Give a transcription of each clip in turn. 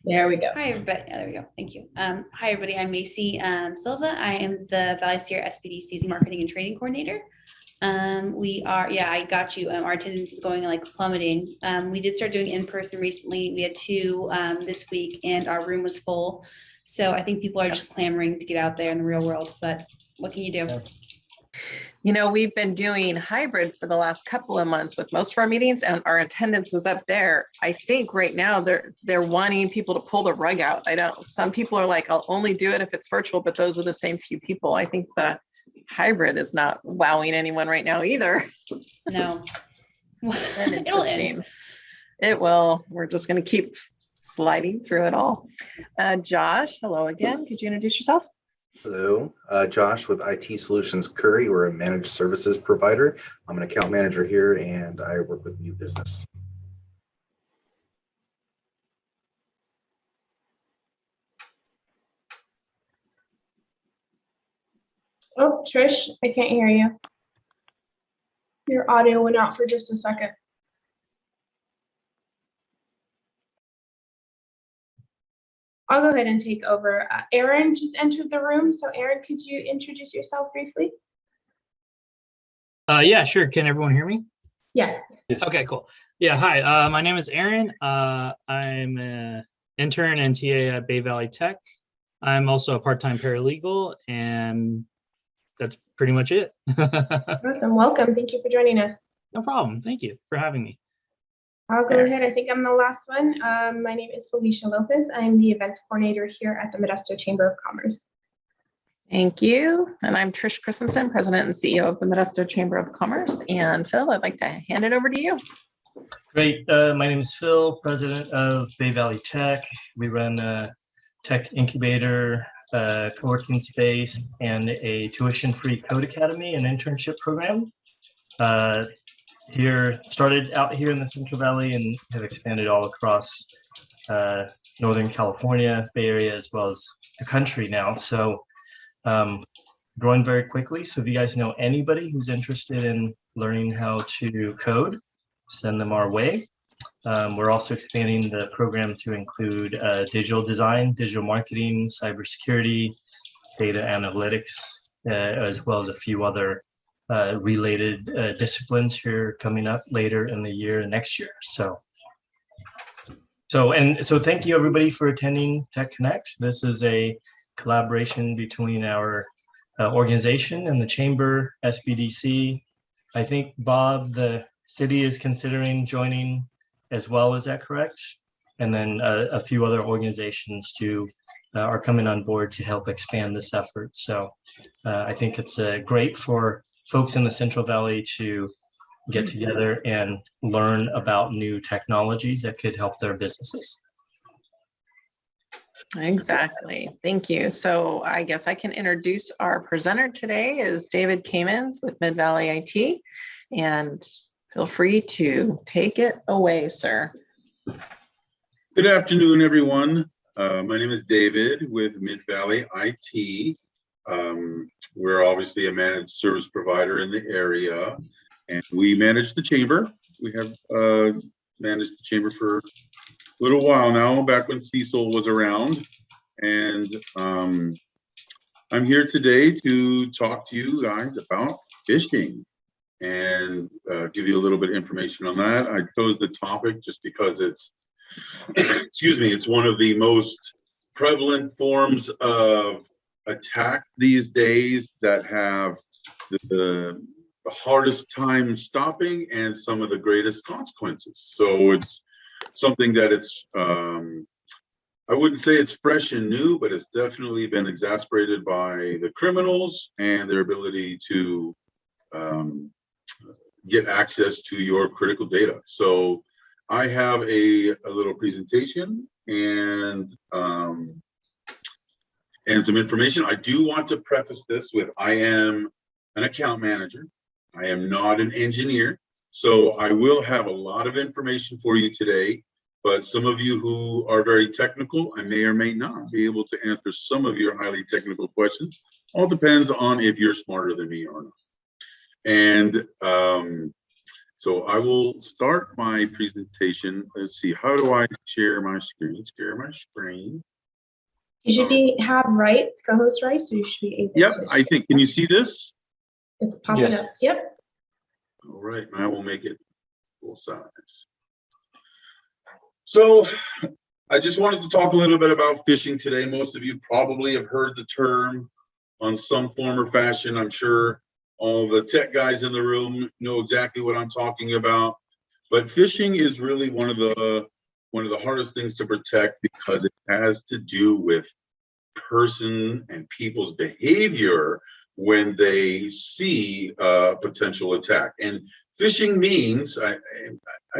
There we go. Hi, everybody. Yeah, there we go. Thank you. Hi, everybody. I'm Macy Silva. I am the Valley Sierra SBDC's Marketing and Training Coordinator. I got you. Our attendance is going like plummeting. We did start doing in-person recently. We had two this week and our room was full. So I think people are just clamoring to get out there in the real world, but what can you do? You know, we've been doing hybrid for the last couple of months with most of our meetings, and our attendance was up there. I think right now they're wanting people to pull the rug out. Some people are like, I'll only do it if it's virtual, but those are the same few people. I think the hybrid is not wowing anyone right now either. No. It'll end. It will. We're just going to keep sliding through it all. Josh, hello again. Could you introduce yourself? Hello, Josh with IT Solutions Curry. We're a managed services provider. I'm an account manager here and I work with new business. Oh, Trish, I can't hear you. Your audio went out for just a second. I'll go ahead and take over. Aaron just entered the room. So Aaron, could you introduce yourself briefly? Yeah, sure. Can everyone hear me? Yes. Okay, cool. Yeah, hi. My name is Aaron. I'm an intern and TA at Bay Valley Tech. I'm also a part-time paralegal, and that's pretty much it. Awesome. Welcome. Thank you for joining us. No problem. Thank you for having me. I'll go ahead. I think I'm the last one. My name is Felicia Lopez. I'm the events coordinator here at the Modesto Chamber of Commerce. Thank you. And I'm Trish Christensen, President and CEO of the Modesto Chamber of Commerce. And Phil, I'd like to hand it over to you. Great. My name is Phil, President of Bay Valley Tech. We run a tech incubator, co-working space, and a tuition-free code academy and internship program. Started out here in the Central Valley and have expanded all across Northern California, Bay Area, as well as the country now. So growing very quickly. So if you guys know anybody who's interested in learning how to code, send them our way. We're also expanding the program to include digital design, digital marketing, cybersecurity, data analytics, as well as a few other related disciplines here coming up later in the year and next year. So thank you everybody for attending Tech Connect. This is a collaboration between our organization and the Chamber, SBDC. I think Bob, the city is considering joining as well. Is that correct? And then a few other organizations too are coming on board to help expand this effort. So I think it's great for folks in the Central Valley to get together and learn about new technologies that could help their businesses. Exactly. Thank you. So I guess I can introduce our presenter today is David Caymans with Mid-Valley IT, and feel free to take it away, sir. Good afternoon, everyone. My name is David with Mid-Valley IT. We're obviously a managed service provider in the area, and we manage the chamber. We have managed the chamber for a little while now, back when Cecil was around. And I'm here today to talk to you guys about phishing and give you a little bit of information on that. I chose the topic just because it's, excuse me, it's one of the most prevalent forms of attack these days that have the hardest time stopping and some of the greatest consequences. So it's something that it's, I wouldn't say it's fresh and new, but it's definitely been exacerbated by the criminals and their ability to get access to your critical data. So I have a little presentation and some information. I do want to preface this with, I am an account manager. I am not an engineer. So I will have a lot of information for you today, but some of you who are very technical, I may or may not be able to answer some of your highly technical questions. All depends on if you're smarter than me or not. And So I will start my presentation. Let's see, how do I share my screen? Share my screen. You should have rights, co-host rights, so you should be able Yep, to. I think, can you see this? It's popping Yes. up. Yep. All right, I will make it full size. So I just wanted to talk a little bit about phishing today. Most of you probably have heard the term on some form or fashion. I'm sure all the tech guys in the room know exactly what I'm talking about. But phishing is really one of the hardest things to protect because it has to do with person and people's behavior when they see a potential attack. And phishing means, I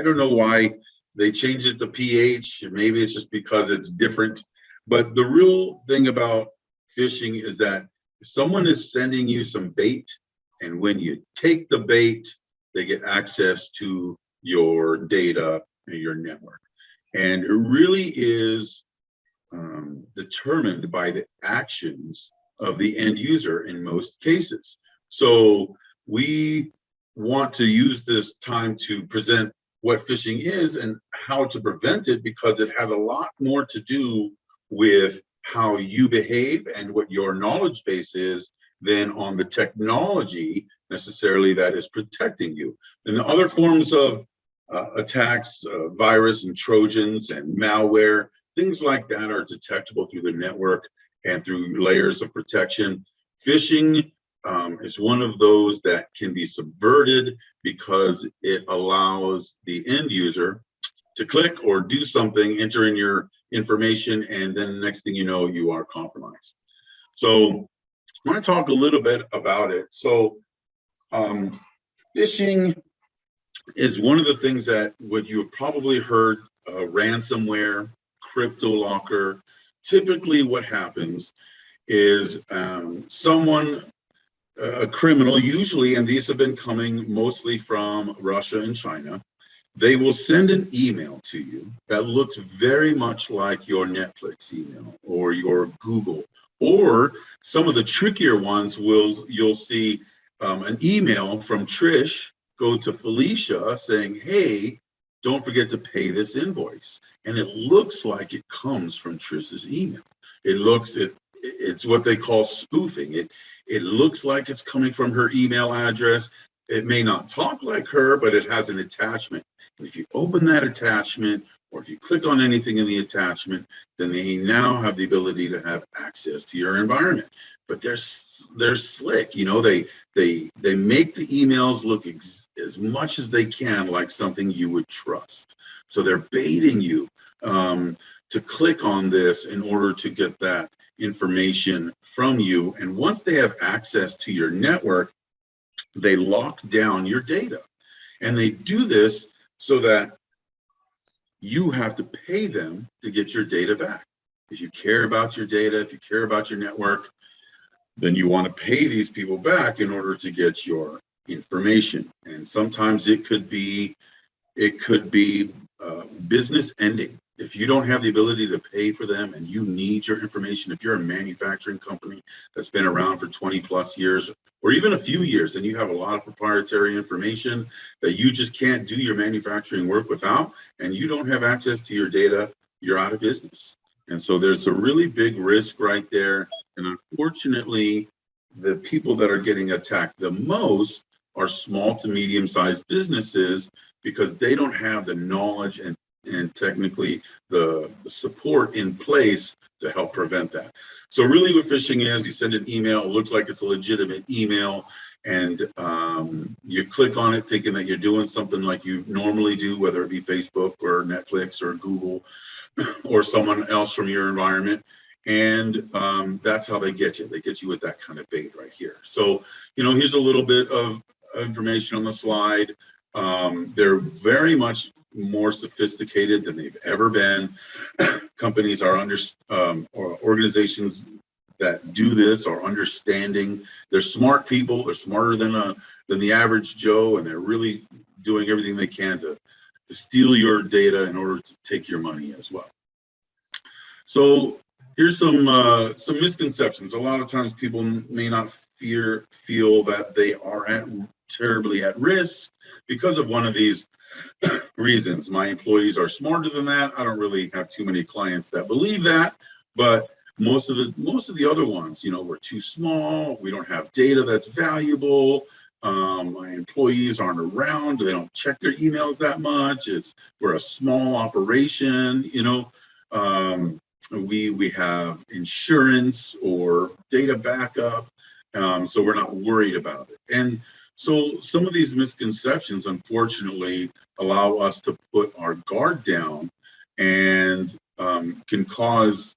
don't know why they changed it to PH. Maybe it's just because it's different. But the real thing about phishing is that someone is sending you some bait, and when you take the bait, they get access to your data and your network. And it really is determined by the actions of the end user in most cases. So we want to use this time to present what phishing is and how to prevent it, because it has a lot more to do with how you behave and what your knowledge base is than on the technology necessarily that is protecting you. And the other forms of attacks, virus and Trojans and malware, things like that are detectable through the network and through layers of protection. Phishing is one of those that can be subverted because it allows the end user to click or do something, enter in your information, and then the next thing you know, you are compromised. So I want to talk a little bit about it. So phishing is one of the things that what you have probably heard, ransomware, crypto locker. Typically what happens is someone, a criminal usually, and these have been coming mostly from Russia and China, they will send an email to you that looks very much like your Netflix email or your Google, or some of the trickier ones you'll see an email from Trish go to Felicia saying, hey, don't forget to pay this invoice. And it looks like it comes from Trish's email. It's what they call spoofing. It looks like it's coming from her email address. It may not talk like her, but it has an attachment. And if you open that attachment, or if you click on anything in the attachment, then they now have the ability to have access to your environment. But they're slick, you know. They make the emails look as much as they can like something you would trust. So they're baiting you to click on this in order to get that information from you. And once they have access to your network, they lock down your data. And they do this so that you have to pay them to get your data back. If you care about your data, if you care about your network, then you want to pay these people back in order to get your information. And sometimes it could be business ending. If you don't have the ability to pay for them and you need your information, if you're a manufacturing company that's been around for 20 plus years, or even a few years, and you have a lot of proprietary information that you just can't do your manufacturing work without, and you don't have access to your data, you're out of business. And so there's a really big risk right there. And unfortunately, the people that are getting attacked the most are small to medium-sized businesses, because they don't have the knowledge and technically the support in place to help prevent that. So really what phishing is, you send an email, it looks like it's a legitimate email, and you click on it thinking that you're doing something like you normally do, whether it be Facebook or Netflix or Google or someone else from your environment. And that's how they get you. They get you with that kind of bait right here. So, you know, here's a little bit of information on the slide. They're very much more sophisticated than they've ever been. Companies are or organizations that do this are understanding. They're smart people. They're smarter than the average Joe, and they're really doing everything they can to steal your data in order to take your money as well. So here's some misconceptions. A lot of times people may not feel that they are at terribly at risk because of one of these reasons. My employees are smarter than that. I don't really have too many clients that believe that, but most of the other ones, we're too small. We don't have data that's valuable. My employees aren't around. They don't check their emails that much. We're a small operation. We have insurance or data backup, so we're not worried about it. And so some of these misconceptions, unfortunately, allow us to put our guard down and can cause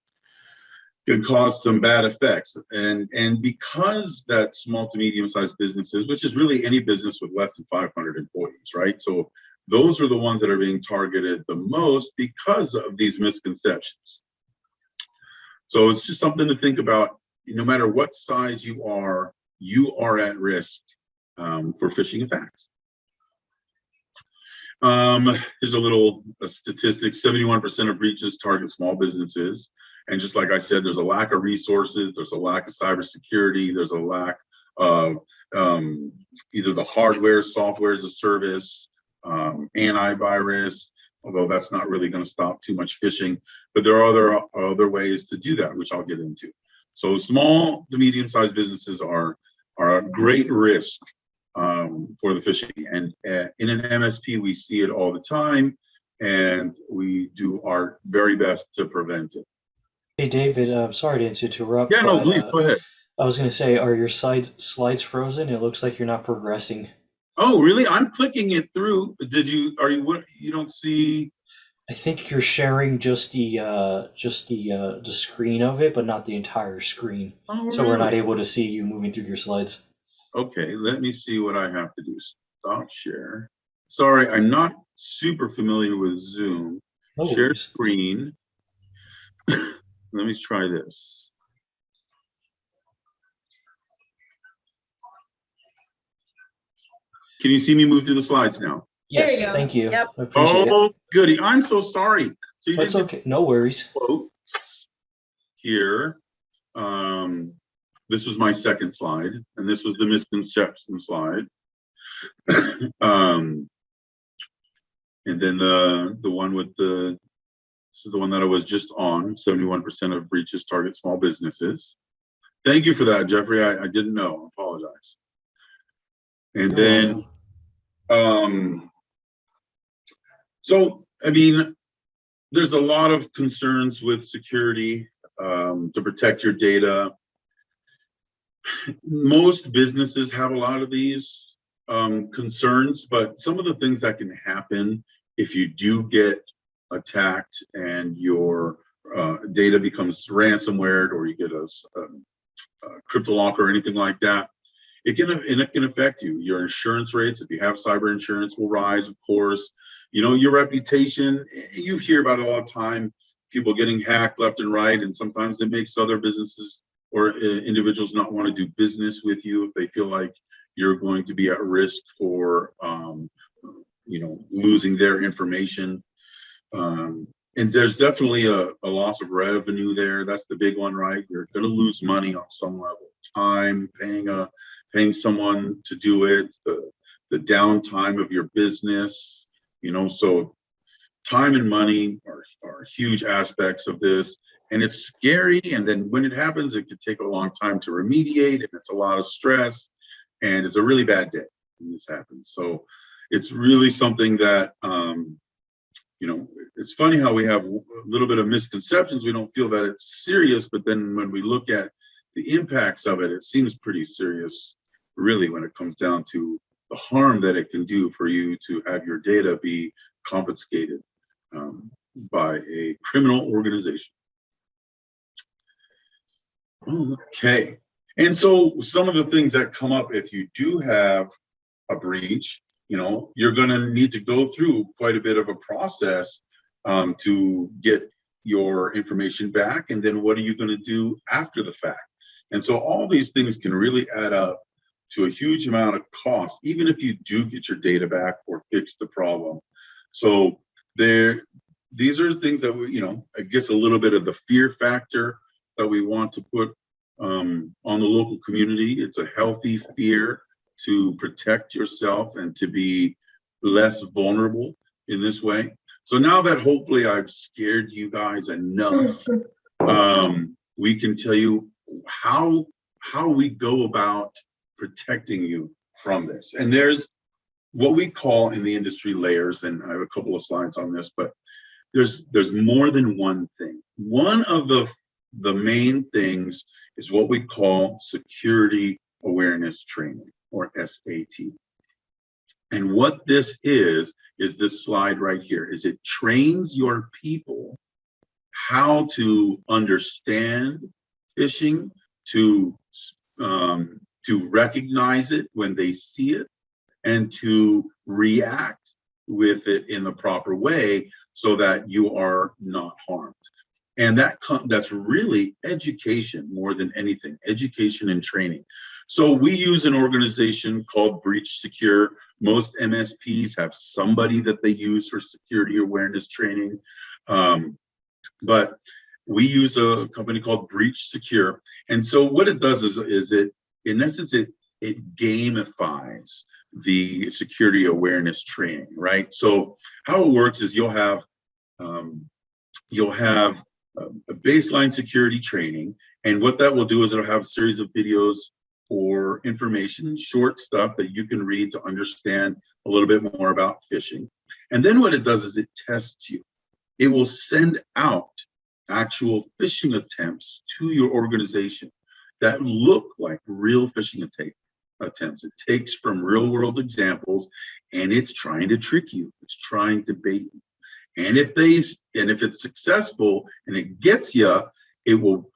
some bad effects. And because that small to medium-sized businesses, which is really any business with less than 500 employees, right? So those are the ones that are being targeted the most because of these misconceptions. So it's just something to think about. No matter what size you are at risk for phishing attacks. Here's a statistic: 71% of breaches target small businesses. And just like I said, there's a lack of resources, there's a lack of cybersecurity, there's a lack of either the hardware, software as a service, antivirus, although that's not really going to stop too much phishing. But there are other ways to do that, which I'll get into. So small to medium-sized businesses are a great risk for the phishing. And in an MSP, we see it all the time, and we do our very best to prevent it. Hey David, sorry to interrupt. Yeah, no, but, please go ahead. I was going to say, are your slides frozen? It looks like you're not progressing. Oh, really? I'm clicking it through. You don't see? I think you're sharing just the screen of it, but not the entire screen. Oh, So we're not really? able to see you moving through your slides. Okay, let me see what I have to do. Stop share. Sorry, I'm not super familiar with Zoom. No Share worries. screen. Let me try this. Can you see me move through the slides now? There you Yes, go. thank you. Yep. I appreciate it. Oh, goody. I'm so sorry. So you That's didn't okay. No worries. quote here. This was my second slide, and this was the misconception slide. And then the one with this is the one that I was just on. 71% of breaches target small businesses. Thank you for that, Jeffrey. I didn't know. I apologize. And You're then, welcome. so I mean, there's a lot of concerns with security to protect your data. Most businesses have a lot of these concerns, but some of the things that can happen if you do get attacked and your data becomes ransomware, or you get a crypto lock or anything like that, it can affect you. Your insurance rates, if you have cyber insurance, will rise, of course. Your reputation, you hear about it all the time, people getting hacked left and right, and sometimes it makes other businesses or individuals not want to do business with you if they feel like you're going to be at risk for losing their information. And there's definitely a loss of revenue there. That's the big one, right? You're going to lose money on some level. Time, paying someone to do it, the downtime of your business, so time and money are huge aspects of this. And it's scary. And then when it happens, it could take a long time to remediate, and it's a lot of stress, and it's a really bad day when this happens. So it's really something that, it's funny how we have a little bit of misconceptions. We don't feel that it's serious, but then when we look at the impacts of it, it seems pretty serious, really, when it comes down to the harm that it can do for you to have your data be confiscated by a criminal organization. Okay. And so some of the things that come up if you do have a breach, you're going to need to go through quite a bit of a process to get your information back. And then what are you going to do after the fact? And so all these things can really add up to a huge amount of cost, even if you do get your data back or fix the problem. So these are things that I guess a little bit of the fear factor that we want to put on the local community. It's a healthy fear to protect yourself and to be less vulnerable in this way. So now that hopefully I've scared you guys enough, we can tell you how we go about protecting you from this. And there's what we call in the industry layers, and I have a couple of slides on this, but there's more than one thing. One of the main things is what we call security awareness training, or SAT. And what this is this slide right here, is it trains your people how to understand phishing, to recognize it when they see it, and to react with it in the proper way so that you are not harmed. And that's really education more than anything, education and training. So we use an organization called Breach Secure. Most MSPs have somebody that they use for security awareness training. But we use a company called Breach Secure. And so what it does is it, in essence, it gamifies the security awareness training, right? So how it works is you'll have a baseline security training, and what that will do is it'll have a series of videos or information, short stuff that you can read to understand a little bit more about phishing. And then what it does is it tests you. It will send out actual phishing attempts to your organization that look like real phishing attempts. It takes from real world examples, and it's trying to trick you. It's trying to bait you. And if it's successful and it gets you, it will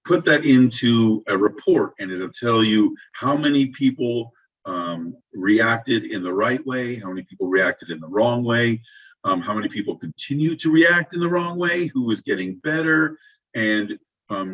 put that into a report, and it'll tell you how many people reacted in the right way, how many people reacted in the wrong way, how many people continue to react in the wrong way, who is getting better. And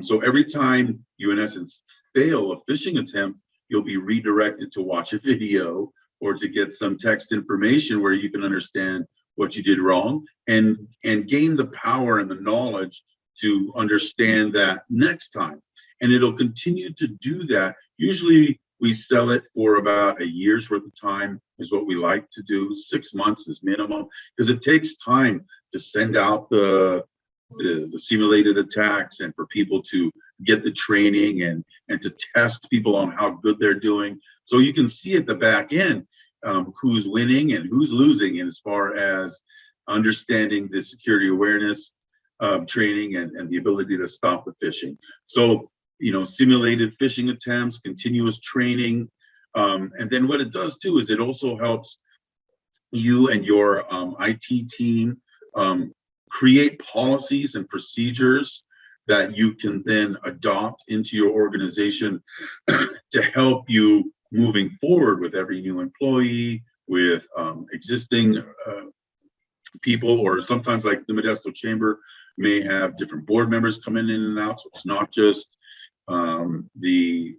so every time you, in essence, fail a phishing attempt, you'll be redirected to watch a video or to get some text information where you can understand what you did wrong and gain the power and the knowledge to understand that next time. And it'll continue to do that. Usually we sell it for about a year's worth of time is what we like to do. 6 months is minimum, because it takes time to send out the simulated attacks and for people to get the training and to test people on how good they're doing. So you can see at the back end who's winning and who's losing as far as understanding the security awareness training and the ability to stop the phishing. So, simulated phishing attempts, continuous training. And then what it does too is it also helps you and your IT team create policies and procedures that you can then adopt into your organization to help you moving forward with every new employee, with existing people, or sometimes like the Modesto Chamber may have different board members coming in and out. So it's not just the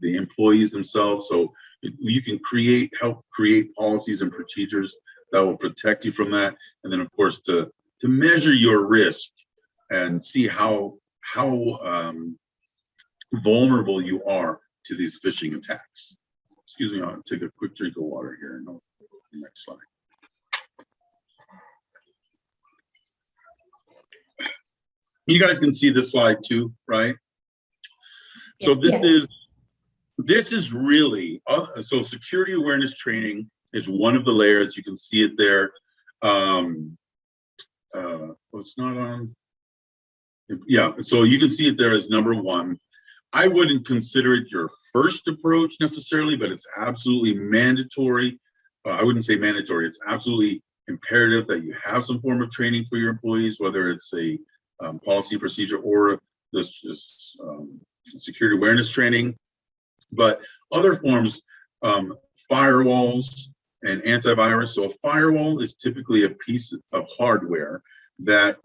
employees themselves. So you can help create policies and procedures that will protect you from that. And then of course to measure your risk and see how vulnerable you are to these phishing attacks. Excuse me, I'll take a quick drink of water here and I'll the next slide. You guys can see this slide too, right? So this is really so security awareness training is one of the layers. You can see it there. It's not on. Yeah, so you can see it there as number one. I wouldn't consider it your first approach necessarily, but it's absolutely mandatory. I wouldn't say mandatory. It's absolutely imperative that you have some form of training for your employees, whether it's a policy procedure or this security awareness training. But other forms, firewalls and antivirus. So a firewall is typically a piece of hardware that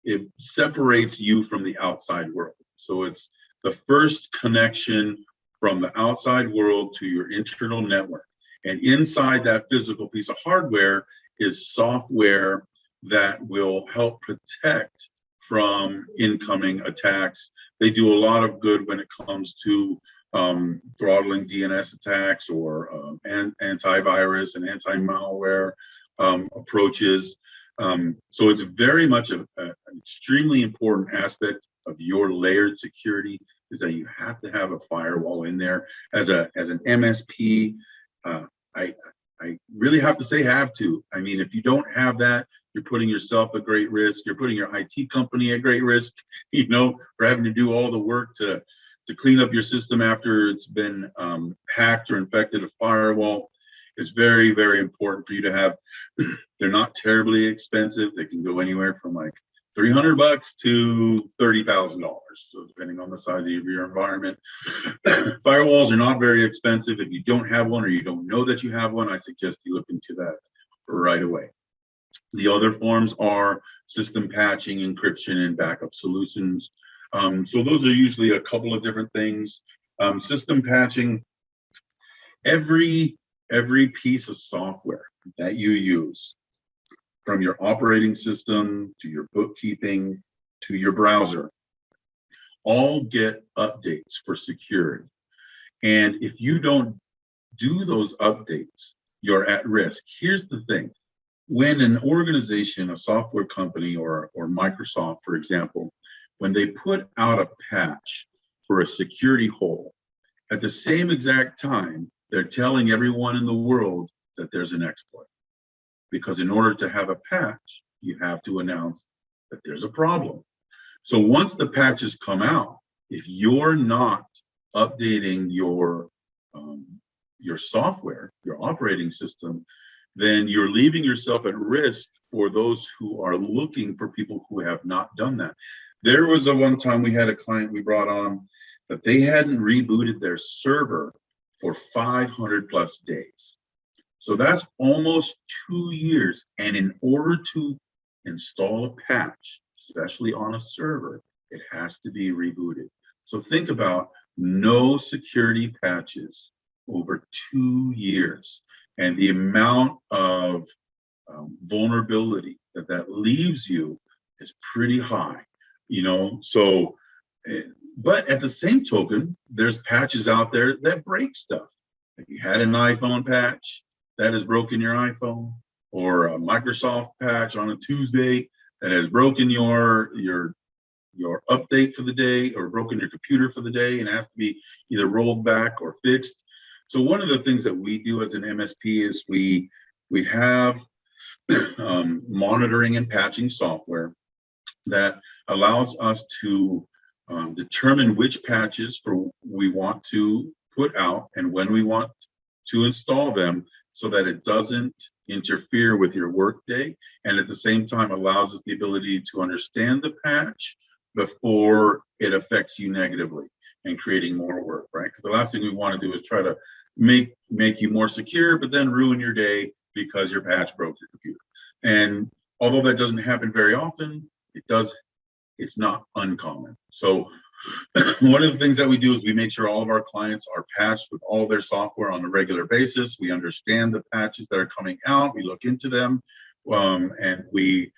it separates you from the outside world. So it's the first connection from the outside world to your internal network. And inside that physical piece of hardware is software that will help protect from incoming attacks. They do a lot of good when it comes to throttling DNS attacks or antivirus and anti-malware approaches. So it's very much an extremely important aspect of your layered security is that you have to have a firewall in there. As an MSP, I really have to say have to. I mean, if you don't have that, you're putting yourself at great risk. You're putting your IT company at great risk, you know, for having to do all the work to clean up your system after it's been hacked or infected. A firewall is very, very important for you to have. They're not terribly expensive. They can go anywhere from like $300 to $30,000, so depending on the size of your environment. Firewalls are not very expensive. If you don't have one or you don't know that you have one, I suggest you look into that right away. The other forms are system patching, encryption, and backup solutions. So those are usually a couple of different things. System patching, every piece of software that you use, from your operating system to your bookkeeping to your browser, all get updates for security. And if you don't do those updates, you're at risk. Here's the thing. When an organization, a software company or Microsoft, for example, when they put out a patch for a security hole, at the same exact time, they're telling everyone in the world that there's an exploit. Because in order to have a patch, you have to announce that there's a problem. So once the patches come out, if you're not updating your software, your operating system, then you're leaving yourself at risk for those who are looking for people who have not done that. There was one time we had a client we brought on that they hadn't rebooted their server for 500 plus days. So that's almost 2 years. And in order to install a patch, especially on a server, it has to be rebooted. So think about no security patches over 2 years. And the amount of vulnerability that leaves you is pretty high, you know. So, but at the same token, there's patches out there that break stuff. If you had an iPhone patch that has broken your iPhone, or a Microsoft patch on a Tuesday that has broken your update for the day, or broken your computer for the day and has to be either rolled back or fixed. So one of the things that we do as an MSP is we have monitoring and patching software that allows us to determine which patches we want to put out and when we want to install them, so that it doesn't interfere with your workday, and at the same time allows us the ability to understand the patch before it affects you negatively and creating more work, right? Because the last thing we want to do is try to make you more secure, but then ruin your day because your patch broke your computer. And although that doesn't happen very often, it's not uncommon. So one of the things that we do is we make sure all of our clients are patched with all their software on a regular basis. We understand the patches that are coming out, we look into them, and we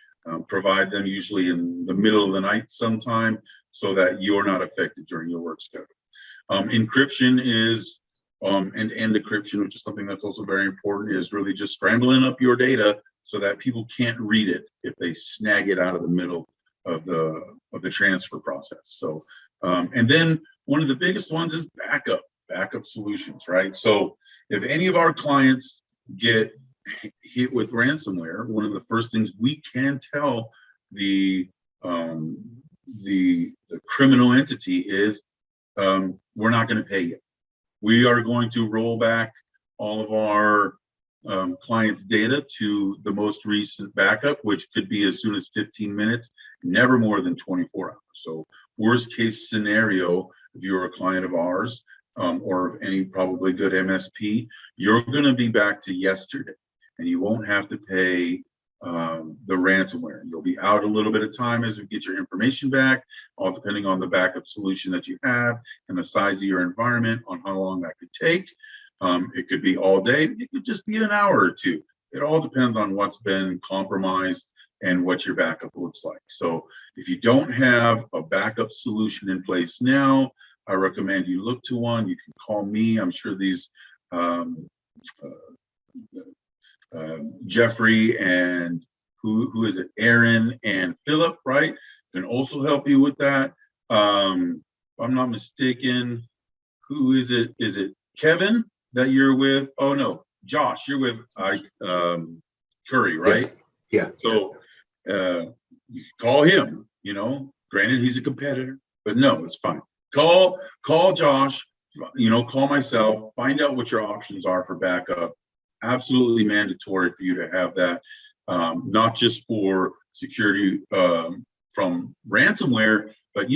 provide them usually in the middle of the night sometime, so that you're not affected during your work schedule. Encryption is end-to-end encryption, which is something that's also very important, is really just scrambling up your data so that people can't read it if they snag it out of the middle of the transfer process. So, and then one of the biggest ones is backup solutions, right? So if any of our clients get hit with ransomware, one of the first things we can tell the criminal entity is, we're not going to pay you. We are going to roll back all of our clients' data to the most recent backup, which could be as soon as 15 minutes, never more than 24 hours. So worst case scenario, if you're a client of ours, or any probably good MSP, you're going to be back to yesterday, and you won't have to pay the ransomware. You'll be out a little bit of time as you get your information back, all depending on the backup solution that you have and the size of your environment, on how long that could take. It could be all day, it could just be an hour or two. It all depends on what's been compromised and what your backup looks like. So if you don't have a backup solution in place now, I recommend you look to one. You can call me. I'm sure these Jeffrey and who is it? Aaron and Philip, right? Can also help you with that. If I'm not mistaken, who is it? Is it Kevin that you're with? Oh no, Josh, you're with Curry, right? Yes. Yeah. So you call him, granted he's a competitor, but no, it's fine. Call Josh, call myself, find out what your options are for backup. Absolutely mandatory for you to have that, not just for security from ransomware, but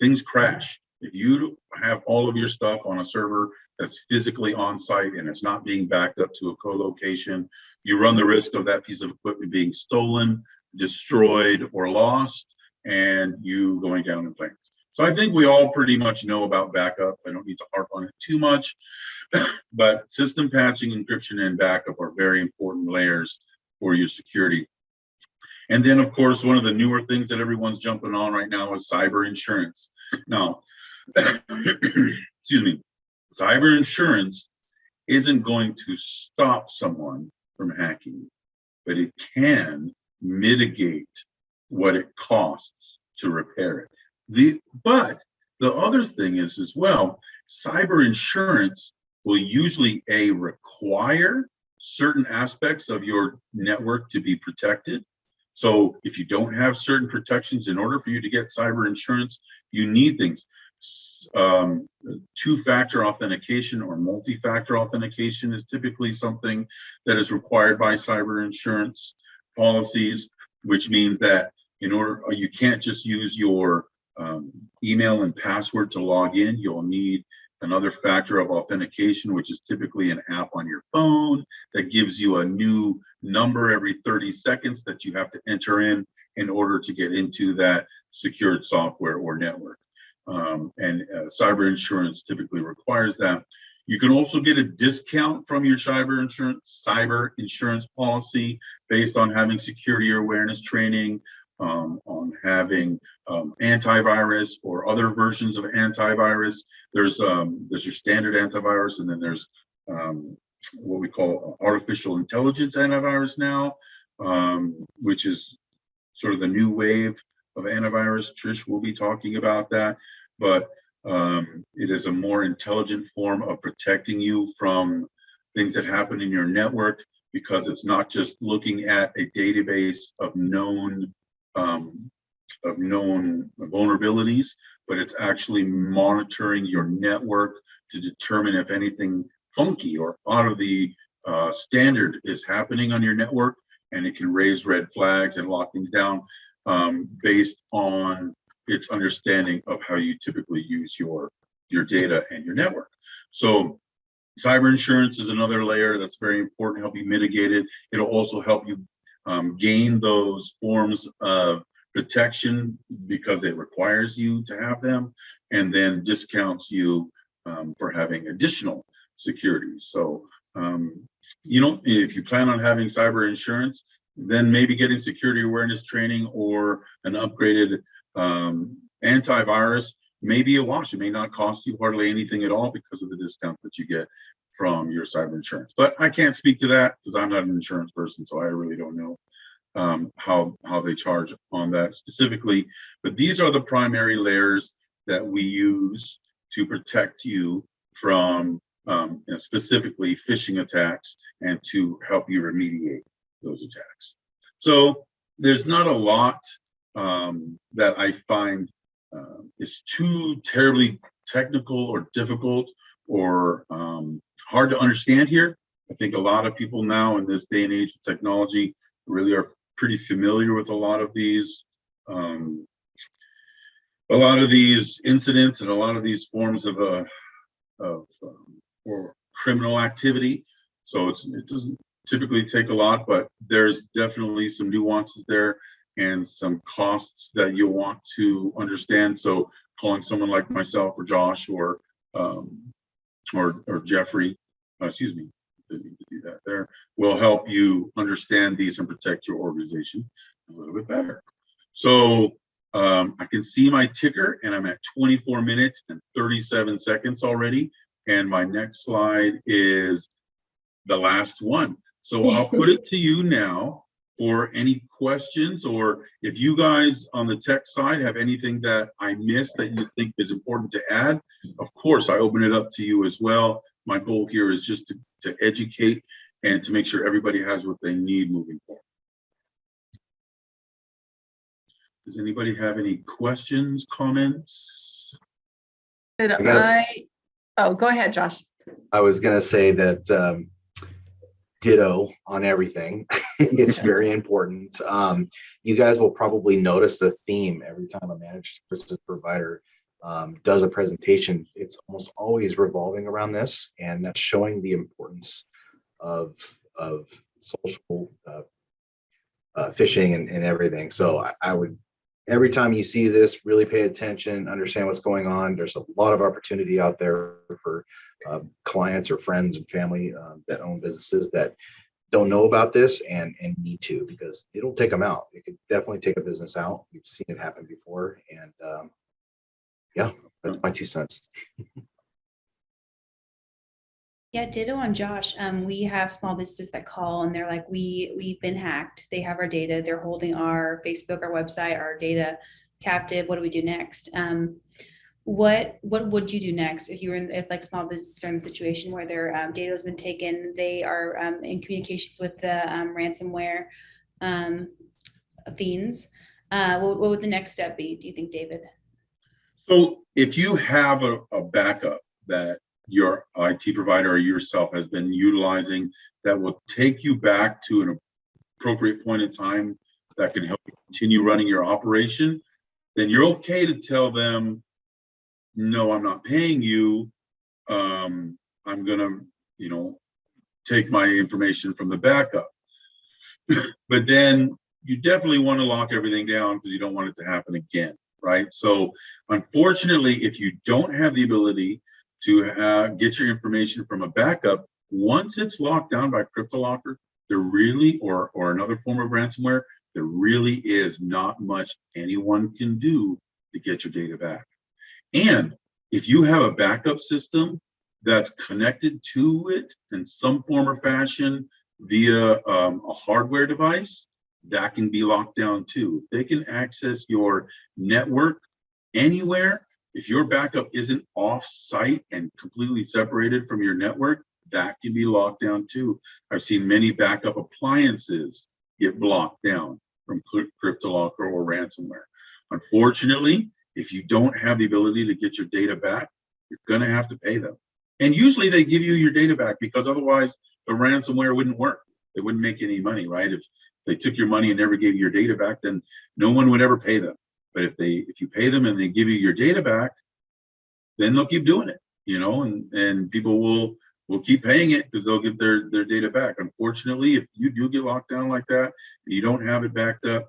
things crash. If you have all of your stuff on a server that's physically on site and it's not being backed up to a co-location, you run the risk of that piece of equipment being stolen, destroyed, or lost, and you going down in flames. So I think we all pretty much know about backup. I don't need to harp on it too much, but system patching, encryption, and backup are very important layers for your security. And then, of course, one of the newer things that everyone's jumping on right now is cyber insurance. Now, excuse me, cyber insurance isn't going to stop someone from hacking, but it can mitigate what it costs to repair it. But the other thing is as well, cyber insurance will usually require certain aspects of your network to be protected. So if you don't have certain protections, in order for you to get cyber insurance, you need things. Two-factor authentication or multi-factor authentication is typically something that is required by cyber insurance policies, which means that you can't just use your email and password to log in. You'll need another factor of authentication, which is typically an app on your phone that gives you a new number every 30 seconds that you have to enter in order to get into that secured software or network. And cyber insurance typically requires that. You can also get a discount from your cyber insurance policy based on having security awareness training, on having antivirus or other versions of antivirus. There's your standard antivirus, and then there's what we call artificial intelligence antivirus now, which is sort of the new wave of antivirus. Trish will be talking about that, but it is a more intelligent form of protecting you from things that happen in your network, because it's not just looking at a database of known vulnerabilities, but it's actually monitoring your network to determine if anything funky or out of the standard is happening on your network, and it can raise red flags and lock things down based on its understanding of how you typically use your data and your network. So cyber insurance is another layer that's very important, help you mitigate it. It'll also help you gain those forms of protection because it requires you to have them, and then discounts you for having additional security. So, if you plan on having cyber insurance, then maybe getting security awareness training or an upgraded antivirus may be a wash. It may not cost you hardly anything at all because of the discount that you get from your cyber insurance. But I can't speak to that because I'm not an insurance person, so I really don't know how they charge on that specifically. But these are the primary layers that we use to protect you from specifically phishing attacks and to help you remediate those attacks. So there's not a lot that I find is too terribly technical or difficult or hard to understand here. I think a lot of people now in this day and age of technology really are pretty familiar with a lot of these incidents and a lot of these forms of or criminal activity. So it doesn't typically take a lot, but there's definitely some nuances there and some costs that you'll want to understand. So calling someone like myself or Josh or Jeffrey, excuse me, didn't need to do that there, will help you understand these and protect your organization a little bit better. So I can see my ticker and I'm at 24 minutes and 37 seconds already. And my next slide is the last one. So I'll put it to you now for any questions, or if you guys on the tech side have anything that I missed that you think is important to add, of course, I open it up to you as well. My goal here is just to educate and to make sure everybody has what they need moving forward. Does anybody have any questions, comments? Oh, go ahead, Josh. I was going to say that ditto on everything. It's very important. You guys will probably notice the theme every time a managed services provider does a presentation. It's almost always revolving around this, and that's showing the importance of social phishing and everything. So I would, every time you see this, really pay attention, understand what's going on. There's a lot of opportunity out there for clients or friends and family that own businesses that don't know about this and need to, because it'll take them out. It could definitely take a business out. We've seen it happen before. And yeah, that's my 2 cents. Yeah, ditto on Josh. We have small businesses that call and they're like, we've been hacked. They have our data. They're holding our Facebook, our website, our data captive. What do we do next? What would you do next if you were if like small businesses are in a situation where their data has been taken, they are in communications with the ransomware fiends? What would the next step be, do you think, David? So if you have a backup that your IT provider or yourself has been utilizing that will take you back to an appropriate point in time that can help you continue running your operation, then you're okay to tell them, no, I'm not paying you. I'm gonna, take my information from the backup. But then you definitely want to lock everything down because you don't want it to happen again, right? So unfortunately, if you don't have the ability to get your information from a backup, once it's locked down by CryptoLocker, there really, or another form of ransomware, there really is not much anyone can do to get your data back. And if you have a backup system that's connected to it in some form or fashion via a hardware device, that can be locked down too. They can access your network anywhere. If your backup isn't off-site and completely separated from your network, that can be locked down too. I've seen many backup appliances get blocked down from CryptoLocker or ransomware. Unfortunately, if you don't have the ability to get your data back, you're going to have to pay them. And usually they give you your data back because otherwise the ransomware wouldn't work. They wouldn't make any money, right? If they took your money and never gave you your data back, then no one would ever pay them. But if you pay them and they give you your data back, then they'll keep doing it, and people will keep paying it because they'll get their data back. Unfortunately, if you do get locked down like that and you don't have it backed up,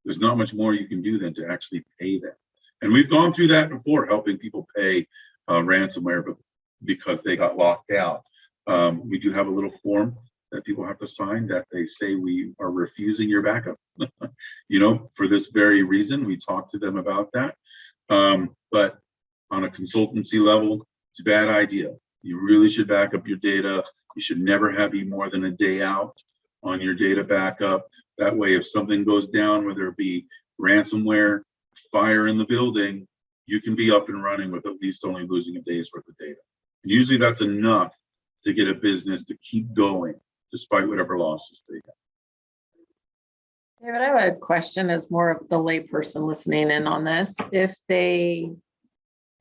there's not much more you can do than to actually pay them. And we've gone through that before, helping people pay ransomware, but because they got locked down. We do have a little form that people have to sign that they say we are refusing your backup. For this very reason, we talked to them about that. But on a consultancy level, it's a bad idea. You really should back up your data. You should never have more than a day out on your data backup. That way, if something goes down, whether it be ransomware, fire in the building, you can be up and running with at least only losing a day's worth of data. And usually that's enough to get a business to keep going despite whatever losses they have. David, I have a question as more of the layperson listening in on this. If they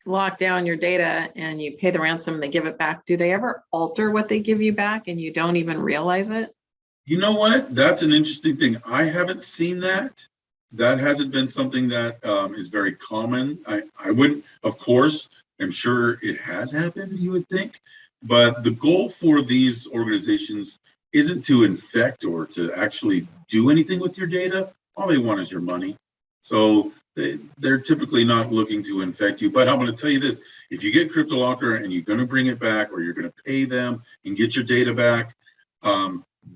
lock down your data and you pay the ransom and they give it back, do they ever alter what they give you back and you don't even realize it? You know what? That's an interesting thing. I haven't seen that. That hasn't been something that is very common. I wouldn't, of course, I'm sure it has happened, you would think. But the goal for these organizations isn't to infect or to actually do anything with your data. All they want is your money. So they're typically not looking to infect you. But I'm going to tell you this, if you get CryptoLocker and you're going to bring it back or you're going to pay them and get your data back,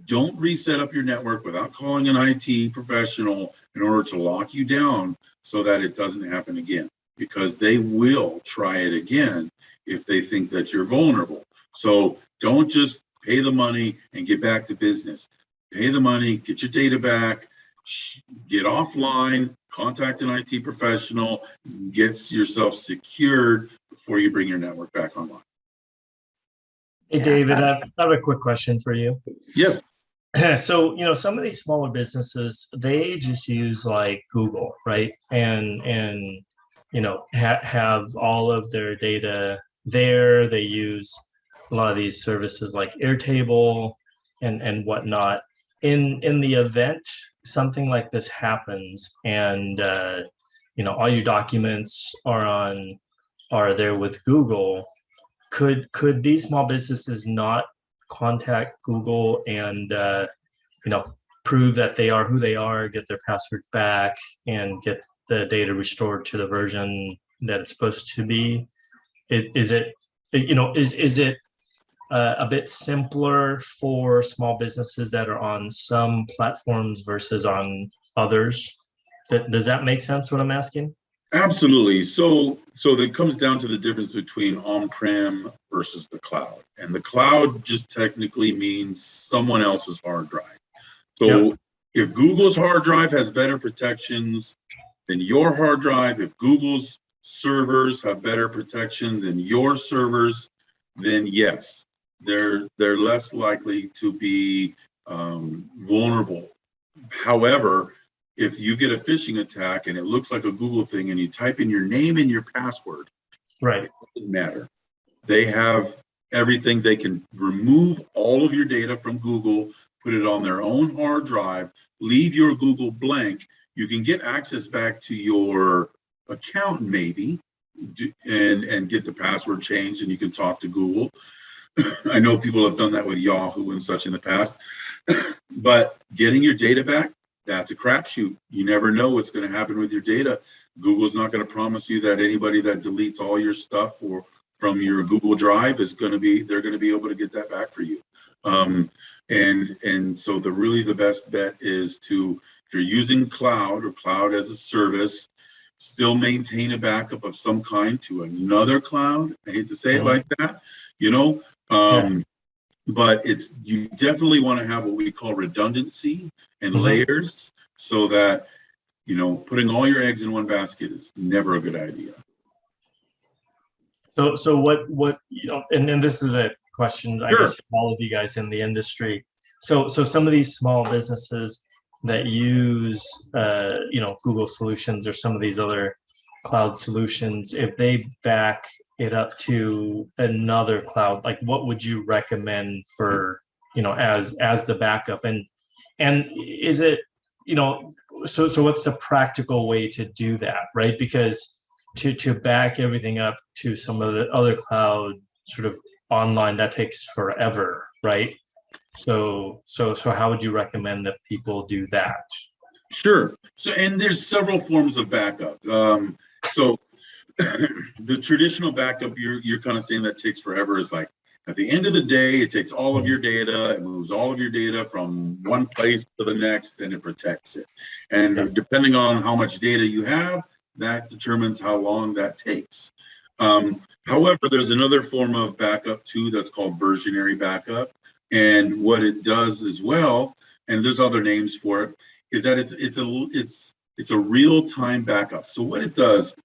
don't reset up your network without calling an IT professional in order to lock you down so that it doesn't happen again, because they will try it again if they think that you're vulnerable. So don't just pay the money and get back to business. Pay the money, get your data back, get offline, contact an IT professional, get yourself secured before you bring your network back online. Hey, Yeah. David, I have a quick question for you. Yes. So, some of these smaller businesses, they just use like Google, right? And have all of their data there. They use a lot of these services like Airtable and whatnot. In the event something like this happens, and all your documents are there with Google, could these small businesses not contact Google and prove that they are who they are, get their passwords back, and get the data restored to the version that it's supposed to be? Is it a bit simpler for small businesses that are on some platforms versus on others? Does that make sense, what I'm asking? Absolutely. So that comes down to the difference between on-prem versus the cloud. And the cloud just technically means someone else's hard drive. So if Google's hard drive has better protections than your hard drive, if Google's servers have better protection than your servers, then yes, they're less likely to be vulnerable. However, if you get a phishing attack and it looks like a Google thing and you type in your name and your password, right, it doesn't matter. They have everything. They can remove all of your data from Google, put it on their own hard drive, leave your Google blank. You can get access back to your account maybe, and get the password changed, and you can talk to Google. I know people have done that with Yahoo and such in the past, but getting your data back, that's a crapshoot. You never know what's going to happen with your data. Google's not going to promise you that anybody that deletes all your stuff or from your Google Drive they're going to be able to get that back for you. And so the best bet is to, if you're using cloud or cloud as a service, still maintain a backup of some kind to another cloud. I hate to say it like that, but you definitely want to have what we call redundancy and layers, so that putting all your eggs in one basket is never a good idea. So what and then this is a question, I guess, for all of you guys in the industry. So some of these small businesses that use Google solutions or some of these other cloud solutions, if they back it up to another cloud, like what would you recommend for as the backup, and is it so what's the practical way to do that, right? Because to back everything up to some of the other cloud sort of online, that takes forever, right? So how would you recommend that people do that? Sure. So, and there's several forms of backup. So the traditional backup you're kind of saying that takes forever is like, at the end of the day, it takes all of your data, it moves all of your data from one place to the next, and it protects it. And depending on how much data you have, that determines how long that takes. However, there's another form of backup too that's called versionary backup. And what it does as well, and there's other names for it, is that it's a real-time backup. So what it does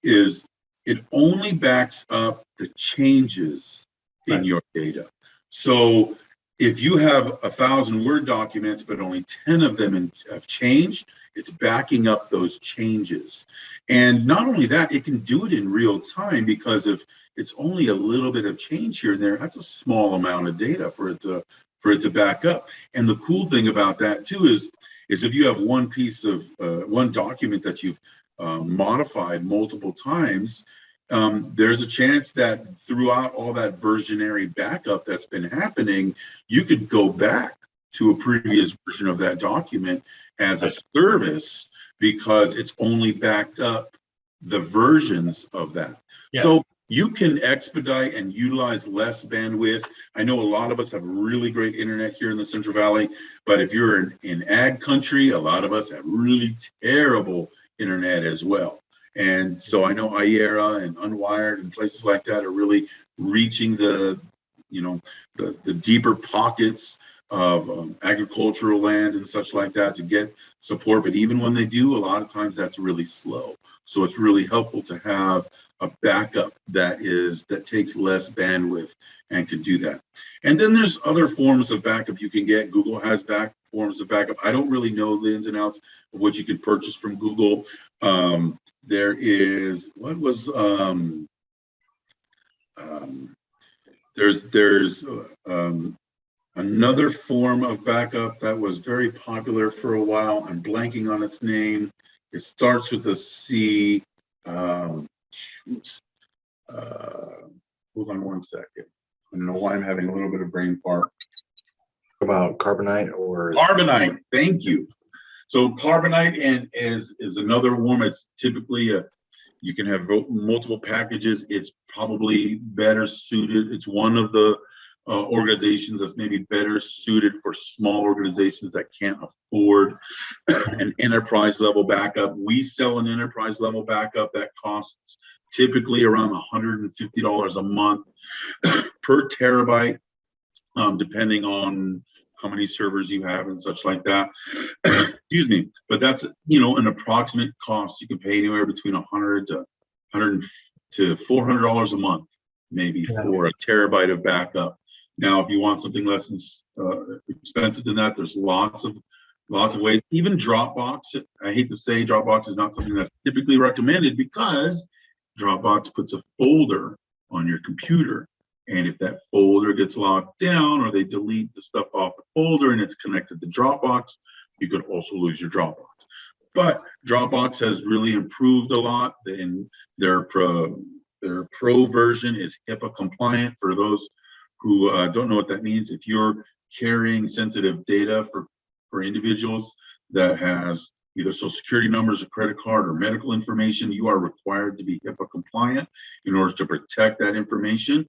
is it only backs up the changes in your data. So if you have 1,000 Word documents, but only 10 of them have changed, it's backing up those changes. And not only that, it can do it in real time, because if it's only a little bit of change here and there, that's a small amount of data for it to back up. And the cool thing about that too is if you have one piece of one document that you've modified multiple times, there's a chance that throughout all that versionary backup that's been happening, you could go back to a previous version of that document as a service, because it's only backed up the versions of that. So you can expedite and utilize less bandwidth. I know a lot of us have really great internet here in the Central Valley, but if you're in ag country, a lot of us have really terrible internet as well. And so I know IERA and Unwired and places like that are really reaching the deeper pockets of agricultural land and such like that to get support. But even when they do, a lot of times that's really slow. So it's really helpful to have a backup that takes less bandwidth and can do that. And then there's other forms of backup you can get. Google has forms of backup. I don't really know the ins and outs of what you can purchase from Google. There is there's another form of backup that was very popular for a while. I'm blanking on its name. It starts with a C. Hold on one second. I don't know why I'm having a little bit of brain fart. About Carbonite or Carbonite. Thank you. So Carbonite is another one. It's typically you can have multiple packages. It's probably better suited. It's one of the organizations that's maybe better suited for small organizations that can't afford an enterprise level backup. We sell an enterprise level backup that costs typically around $150 a month per terabyte, depending on how many servers you have and such like that. Excuse me, but that's an approximate cost. You can pay anywhere between $100 to $400 a month, maybe for a terabyte of backup. Now, if you want something less expensive than that, there's lots of ways. Even Dropbox. I hate to say Dropbox is not something that's typically recommended because Dropbox puts a folder on your computer. And if that folder gets locked down or they delete the stuff off the folder and it's connected to Dropbox, you could also lose your Dropbox. But Dropbox has really improved a lot. And their pro version is HIPAA compliant. For those who don't know what that means, if you're carrying sensitive data for individuals that has either social security numbers, a credit card, or medical information, you are required to be HIPAA compliant in order to protect that information.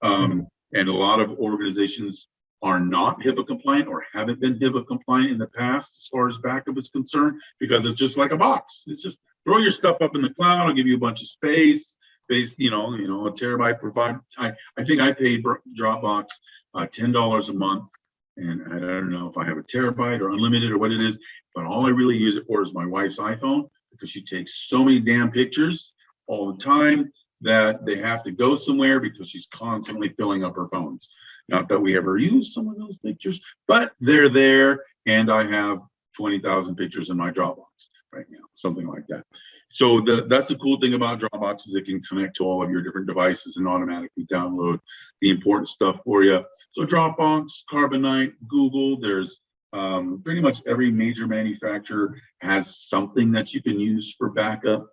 And a lot of organizations are not HIPAA compliant or haven't been HIPAA compliant in the past as far as backup is concerned, because it's just like a box. It's just throw your stuff up in the cloud. I'll give you a bunch of space, a terabyte for I think I paid Dropbox $10 a month, and I don't know if I have a terabyte or unlimited or what it is, but all I really use it for is my wife's iPhone, because she takes so many damn pictures all the time that they have to go somewhere because she's constantly filling up her phones. Not that we ever use some of those pictures, but they're there, and I have 20,000 pictures in my Dropbox right now, something like that. So that's the cool thing about Dropbox is it can connect to all of your different devices and automatically download the important stuff for you. So Dropbox, Carbonite, Google, there's pretty much every major manufacturer has something that you can use for backup,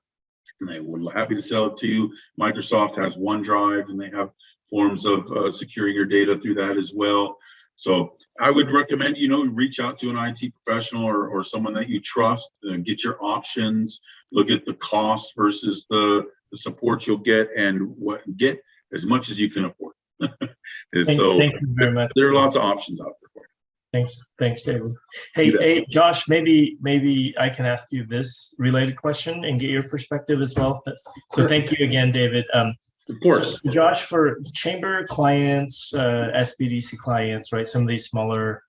and they would be happy to sell it to you. Microsoft has OneDrive, and they have forms of securing your data through that as well. So I would recommend, reach out to an IT professional or someone that you trust and get your options, look at the cost versus the support you'll get, and get as much as you can afford. Thank you very much. There are lots of options out there for you. Thanks, David. Hey, Josh, maybe I can ask you this related question and get your perspective as well. So thank you again, David. Of course. So Josh, for chamber clients, SBDC clients, right? Some of these smaller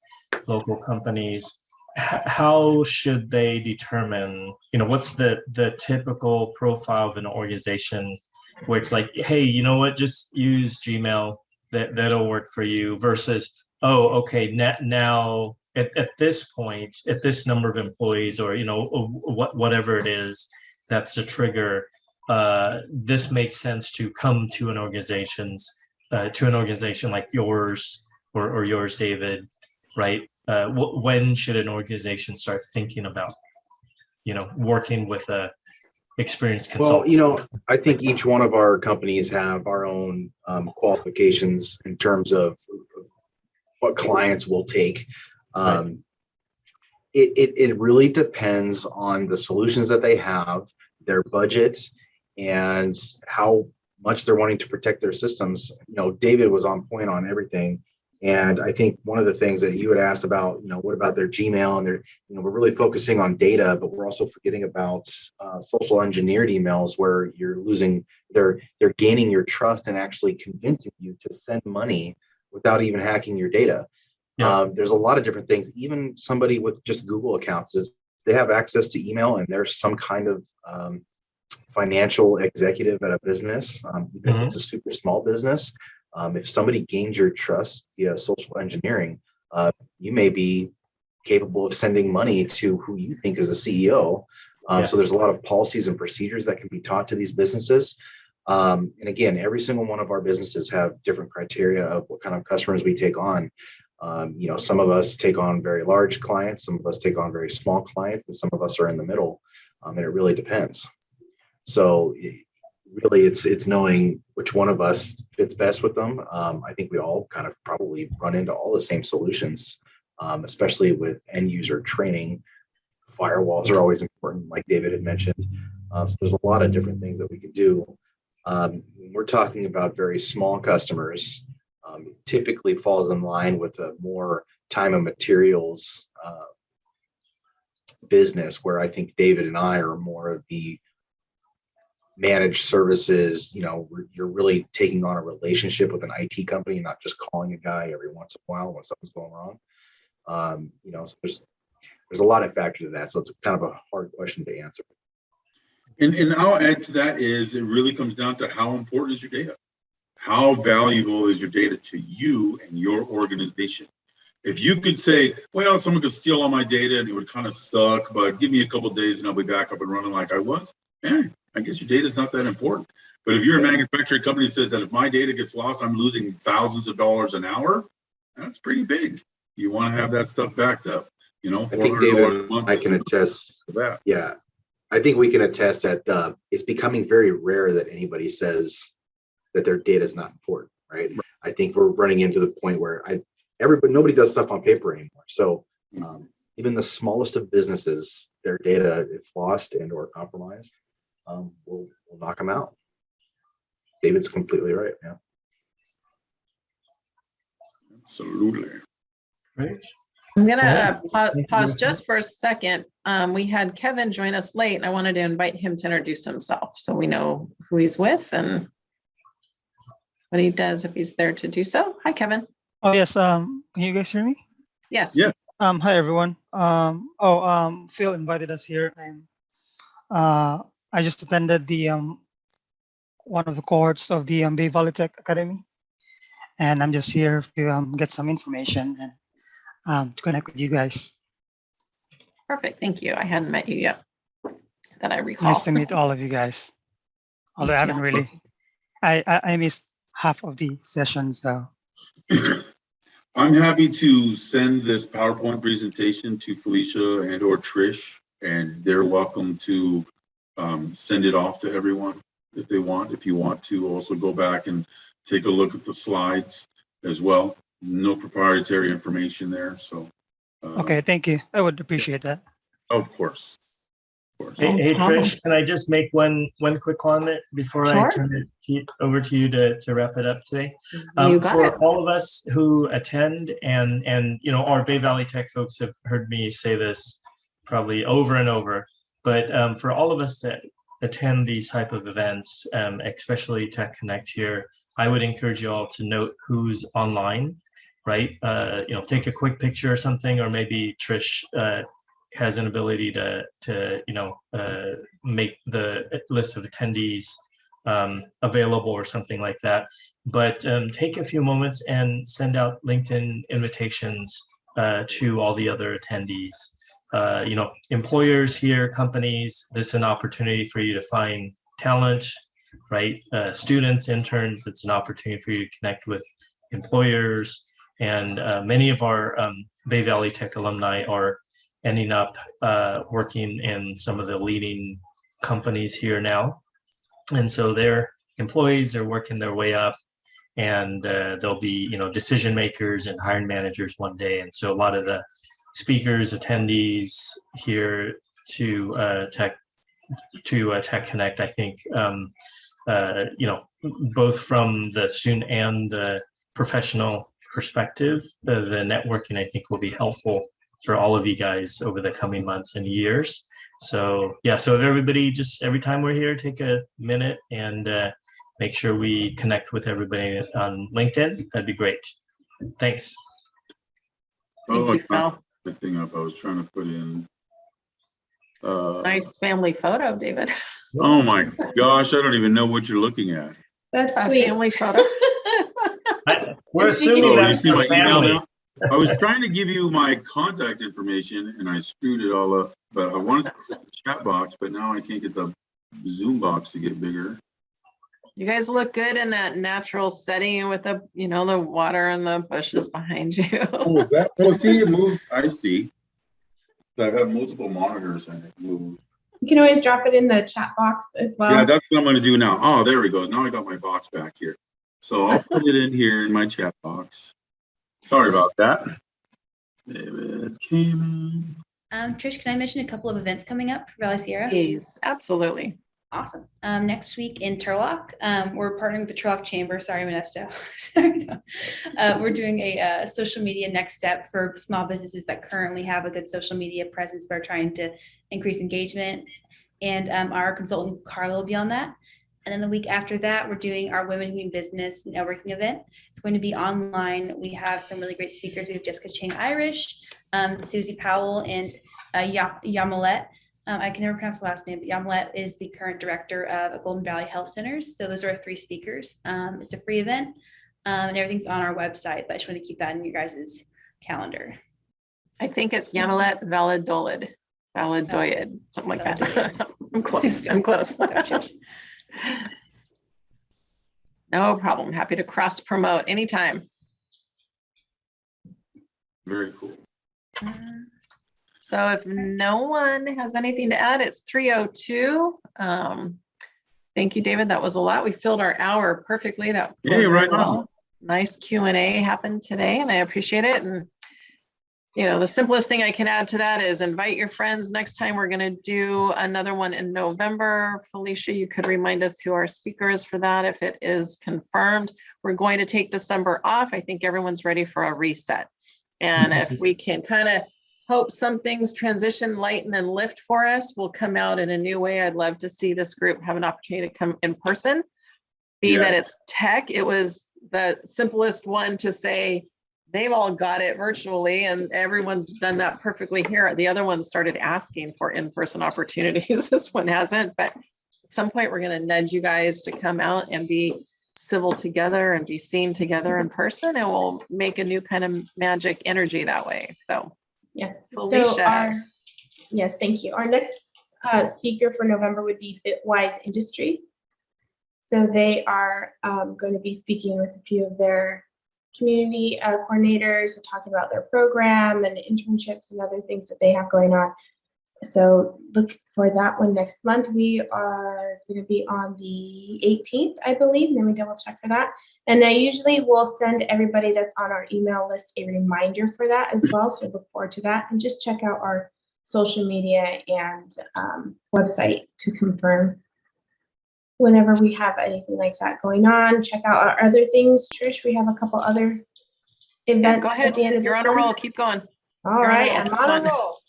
local companies, how should they determine, what's the typical profile of an organization where it's like, hey, you know what, just use Gmail, that'll work for you, versus, oh, okay, now at this point, at this number of employees, or whatever it is, that's a trigger. This makes sense to come to an organization like yours or yours, David, right? When should an organization start thinking about, working with a experienced consultant? Well, I think each one of our companies have our own qualifications in terms of what clients will take. Right. It really depends on the solutions that they have, their budget, and how much they're wanting to protect their systems. David was on point on everything. And I think one of the things that you had asked about, what about their Gmail and we're really focusing on data, but we're also forgetting about social engineered emails where they're gaining your trust and actually convincing you to send money without even hacking your data. Yeah. There's a lot of different things. Even somebody with just Google accounts they have access to email and there's some kind of financial executive at a business, even if it's a super small business. If somebody gains your trust via social engineering, you may be capable of sending money to who you think is a CEO. So there's a lot of policies and procedures that can be taught to these businesses. And again, every single one of our businesses have different criteria of what kind of customers we take on. Some of us take on very large clients, some of us take on very small clients, and some of us are in the middle. And it really depends. So really, it's knowing which one of us fits best with them. I think we all kind of probably run into all the same solutions, especially with end user training. Firewalls are always important, like David had mentioned. So there's a lot of different things that we could do. When we're talking about very small customers, it typically falls in line with a more time and materials business, where I think David and I are more of the managed services. You're really taking on a relationship with an IT company, not just calling a guy every once in a while when something's going wrong. So there's a lot of factor to that. So it's kind of a hard question to answer. And I'll add to that is it really comes down to how important is your data? How valuable is your data to you and your organization? If you could say, well, someone could steal all my data and it would kind of suck, but give me a couple of days and I'll be back up and running like I was, I guess your data is not that important. But if you're a manufacturing company that says that if my data gets lost, I'm losing thousands of dollars an hour, that's pretty big. You want to have that stuff backed up. I think David, I can attest to that. Yeah, I think we can attest that it's becoming very rare that anybody says that their data is not important, right? I think we're running into the point where nobody does stuff on paper anymore. So even the smallest of businesses, their data, if lost and or compromised, we'll knock them out. David's completely right. Yeah. Absolutely. Great. I'm gonna Thank you, pause Melissa. just for a second. We had Kevin join us late and I wanted to invite him to introduce himself so we know who he's with and what he does if he's there to do so. Hi, Kevin. Oh yes, can you guys hear me? Yes. Yeah. Hi everyone. Phil invited us here. I just attended the one of the cohorts of the Bay Valley Tech Academy, and I'm just here to get some information and to connect with you guys. Perfect. Thank you. I hadn't met you yet that I recall. Nice to meet all of you guys. Although I haven't really, I missed half of the session, so. I'm happy to send this PowerPoint presentation to Felicia and or Trish, and they're welcome to send it off to everyone if they want. If you want to also go back and take a look at the slides as well. No proprietary information there, so. Okay, thank you. I would appreciate that. Of course. Of course. Hey, Trish, can I just make one quick comment before Sure. I turn it over to you to wrap it up today? You got For it. all of us who attend, and our Bay Valley Tech folks have heard me say this probably over and over, but for all of us that attend these type of events, especially Tech Connect here, I would encourage you all to note who's online, right? Take a quick picture or something, or maybe Trish has an ability to make the list of attendees available or something like that. But take a few moments and send out LinkedIn invitations to all the other attendees. Employers here, companies, this is an opportunity for you to find talent, right? Students, interns, it's an opportunity for you to connect with employers. And many of our Bay Valley Tech alumni are ending up working in some of the leading companies here now. And so their employees are working their way up, and they'll be, decision makers and hiring managers one day. And so a lot of the speakers, attendees here to Tech Connect, I think both from the student and the professional perspective, the networking I think will be helpful for all of you guys over the coming months and years. So yeah, so if everybody just every time we're here, take a minute and make sure we connect with everybody on LinkedIn. That'd be great. Thanks. Thank you, Phil. The thing up, I was trying to put in. Nice family photo, David. Oh my gosh, I don't even know what you're looking at. That's A sweet. family photo. We're assuming Oh, you that's see my the email family. now? I was trying to give you my contact information and I screwed it all up, but I wanted to put the chat box, but now I can't get the Zoom box to get bigger. You guys look good in that natural setting with the, the water and the bushes behind you. Oh, see, it moved. I see. I have multiple monitors and it moved. You can always drop it in the chat box as well. Yeah, that's what I'm going to do now. Oh, there we go. Now I got my box back here. So I'll put it in here in my chat box. Sorry about that. David Cayman. Trish, can I mention a couple of events coming up for Valley Sierra? Yes, absolutely. Awesome. Next week in Turlock, we're partnering with the Turlock Chamber. Sorry, Modesto. Sorry, no. We're doing a social media next step for small businesses that currently have a good social media presence but are trying to increase engagement. And our consultant, Carla, will be on that. And then the week after that, we're doing our Women in Business networking event. It's going to be online. We have some really great speakers. We have Jessica Chang Irish, Susie Powell, and Yamilet. I can never pronounce the last name, but Yamilet is the current director of Golden Valley Health Centers. So those are our 3 speakers. It's a free event and everything's on our website, but I just want to keep that in your guys' calendar. I think it's Yamilet Valladolid, something like that. I'm close. No problem. Happy to cross promote anytime. Very cool. So if no one has anything to add, it's 3:02. Thank you, David. That was a lot. We filled our hour perfectly. That Yeah, right on. Nice Q&A happened today, and I appreciate it. And the simplest thing I can add to that is invite your friends. Next time we're going to do another one in November. Felicia, you could remind us who our speaker is for that if it is confirmed. We're going to take December off. I think everyone's ready for a reset. And if we can kind of hope some things transition, lighten, and lift for us, we'll come out in a new way. I'd love to see this group have an opportunity to come in person. That it's tech. It was the simplest one to say, they've all got it virtually and everyone's done that perfectly here. The other ones started asking for in-person opportunities. This one hasn't, but at some point we're going to nudge you guys to come out and be civil together and be seen together in person, and we'll make a new kind of magic energy that way. So yeah. Felicia. Yes, thank you. Our next speaker for November would be Bitwise Industries. So they are going to be speaking with a few of their community coordinators, talking about their program and internships and other things that they have going on. So look for that one next month. We are going to be on the 18th, I believe. Let me double check for that. And I usually will send everybody that's on our email list a reminder for that as well. So look forward to that, and just check out our social media and website to confirm whenever we have anything like that going on. Check out our other things. Trish, we have a couple other events. Go ahead. At the end of You're on a roll. Keep going. All right, I'm on a roll.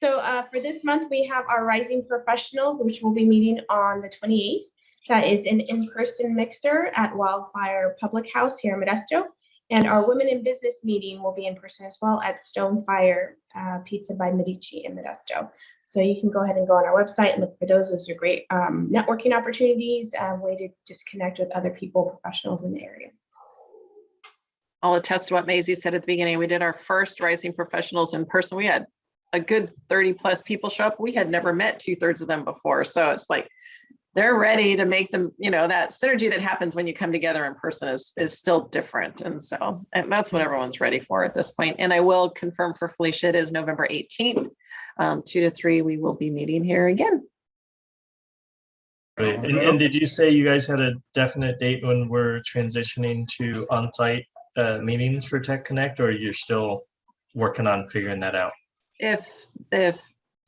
So for this month, we have our Rising Professionals, which will be meeting on the 28th. That is an in-person mixer at Wildfire Public House here in Modesto. And our Women in Business meeting will be in person as well at Stonefire Pizza by Medici in Modesto. So you can go ahead and go on our website and look for those. Those are great networking opportunities, way to just connect with other people, professionals in the area. I'll attest to what Maisie said at the beginning. We did our first Rising Professionals in person. We had a good 30 plus people show up. We had never met 2/3 of them before. So it's like, they're ready to make them, that synergy that happens when you come together in person is still different. And so that's what everyone's ready for at this point. And I will confirm for Felicia, it is November 18th, 2 to 3, we will be meeting here again. Great. And did you say you guys had a definite date when we're transitioning to on-site meetings for Tech Connect, or you're still working on figuring that out? If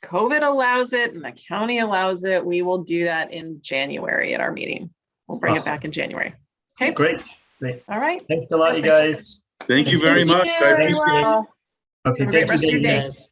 COVID allows it and the county allows it, we will do that in January at our meeting. We'll bring it Awesome. back in January. Okay, Great. Great. all right. Thanks a lot, you guys. Thank you very Thank much. you, I appreciate it. everyone. Okay, Have a great thank you, rest of your David. day. Guys.